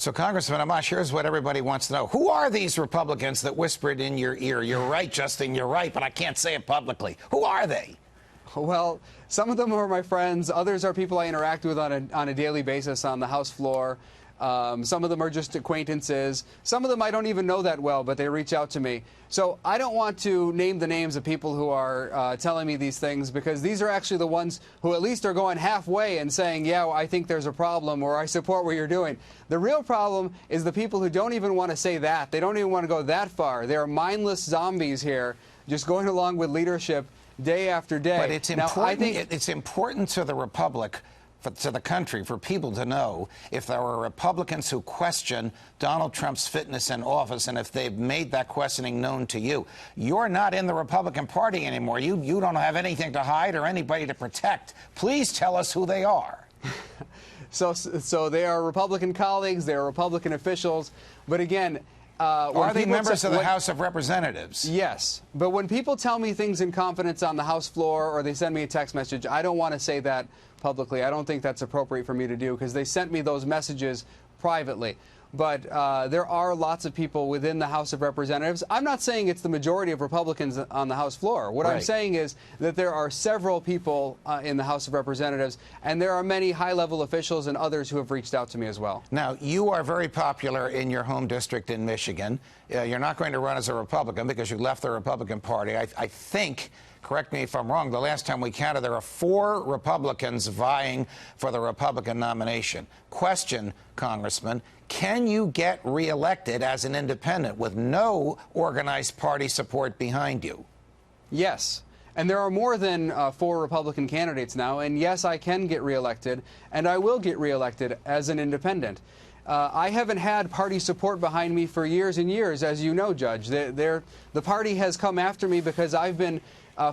So, Congressman Amash, here's what everybody wants to know. Who are these Republicans that whispered in your ear, "You're right, Justin, you're right, but I can't say it publicly"? Who are they? Well, some of them are my friends. Others are people I interact with on a daily basis on the House floor. Some of them are just acquaintances. Some of them I don't even know that well, but they reach out to me. So I don't want to name the names of people who are telling me these things, because these are actually the ones who at least are going halfway and saying, yeah, well, I think there's a problem, or I support what you're doing. The real problem is the people who don't even want to say that. They don't even want to go that far. They're mindless zombies here, just going along with leadership day after day. But it's important, it's important to the Republic, to the country, for people to know if there are Republicans who question Donald Trump's fitness in office, and if they've made that questioning known to you. You're not in the Republican Party anymore. You don't have anything to hide or anybody to protect. Please tell us who they are. So they are Republican colleagues, they are Republican officials, but again, are they members of the House of Representatives? Yes, but when people tell me things in confidence on the House floor, or they send me a text message, I don't want to say that publicly. I don't think that's appropriate for me to do, because they sent me those messages privately. But there are lots of people within the House of Representatives. I'm not saying it's the majority of Republicans on the House floor. What I'm saying is that there are several people in the House of Representatives, and there are many high-level officials and others who have reached out to me as well. Now, you are very popular in your home district in Michigan. You're not going to run as a Republican because you left the Republican Party. I think, correct me if I'm wrong, the last time we counted, there are 4 Republicans vying for the Republican nomination. Question, Congressman, can you get reelected as an independent with no organized party support behind you? Yes. And there are more than 4 Republican candidates now. And yes, I can get reelected, and I will get reelected as an independent. I haven't had party support behind me for years and years, as you know, Judge. The party has come after me because I've been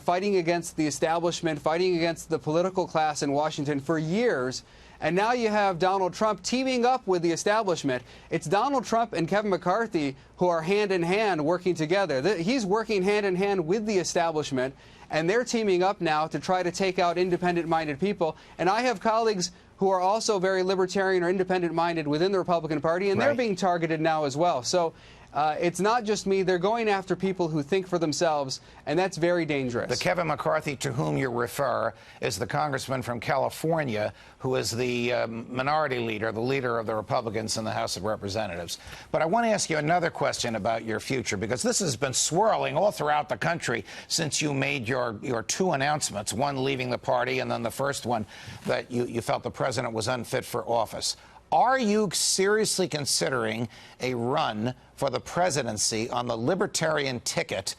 fighting against the establishment, fighting against the political class in Washington for years. And now you have Donald Trump teaming up with the establishment. It's Donald Trump and Kevin McCarthy who are hand in hand working together. He's working hand in hand with the establishment, and they're teaming up now to try to take out independent-minded people. And I have colleagues who are also very libertarian or independent-minded within the Republican Party, and they're being targeted now as well. So it's not just me. They're going after people who think for themselves, and that's very dangerous. The Kevin McCarthy to whom you refer is the congressman from California who is the minority leader, the leader of the Republicans in the House of Representatives. But I want to ask you another question about your future, because this has been swirling all throughout the country since you made your 2 announcements, one leaving the party and then the first one that you felt the president was unfit for office. Are you seriously considering a run for the presidency on the Libertarian ticket,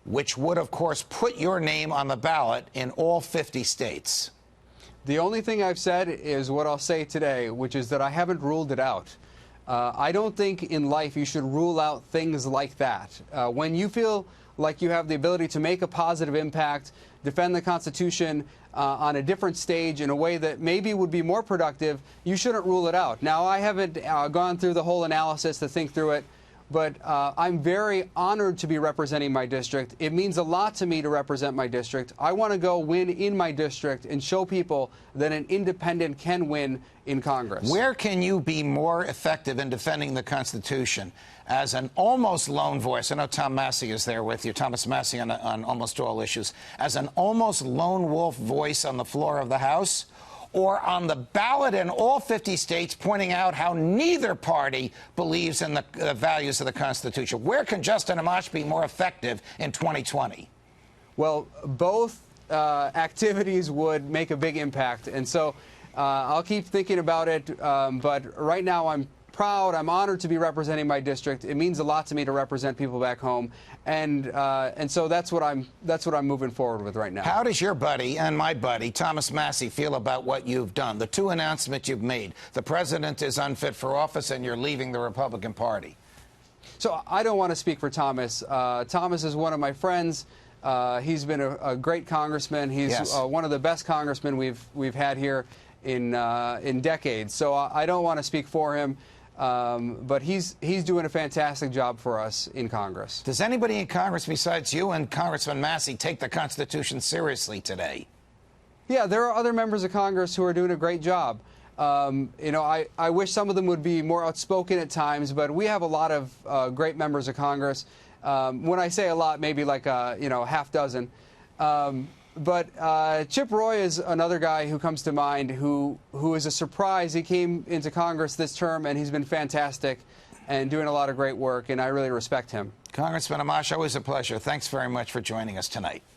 which would, of course, put your name on the ballot in all 50 states? The only thing I've said is what I'll say today, which is that I haven't ruled it out. I don't think in life you should rule out things like that. When you feel like you have the ability to make a positive impact, defend the Constitution on a different stage in a way that maybe would be more productive, you shouldn't rule it out. Now, I haven't gone through the whole analysis to think through it, but I'm very honored to be representing my district. It means a lot to me to represent my district. I want to go win in my district and show people that an independent can win in Congress. Where can you be more effective in defending the Constitution? As an almost lone voice, I know Tom Massey is there with you, Thomas Massey on almost all issues, as an almost lone wolf voice on the floor of the House, or on the ballot in all 50 states pointing out how neither party believes in the values of the Constitution? Where can Justin Amash be more effective in 2020? Well, both activities would make a big impact, and so I'll keep thinking about it, but right now I'm proud. I'm honored to be representing my district. It means a lot to me to represent people back home, and so that's what I'm moving forward with right now. How does your buddy and my buddy Thomas Massey feel about what you've done? The 2 announcements you've made: the president is unfit for office, and you're leaving the Republican Party. So I don't want to speak for Thomas. Thomas is one of my friends. He's been a great congressman. He's one of the best congressmen we've had here in decades. So I don't want to speak for him. But he's doing a fantastic job for us in Congress. Does anybody in Congress besides you and Congressman Massey take the Constitution seriously today? Yeah, there are other members of Congress who are doing a great job. You know, I wish some of them would be more outspoken at times, but we have a lot of great members of Congress. When I say a lot, maybe like you know, half dozen. But Chip Roy is another guy who comes to mind who is a surprise. He came into Congress this term, and he's been fantastic and doing a lot of great work, and I really respect him. Congressman Amash, always a pleasure. Thanks very much for joining us tonight.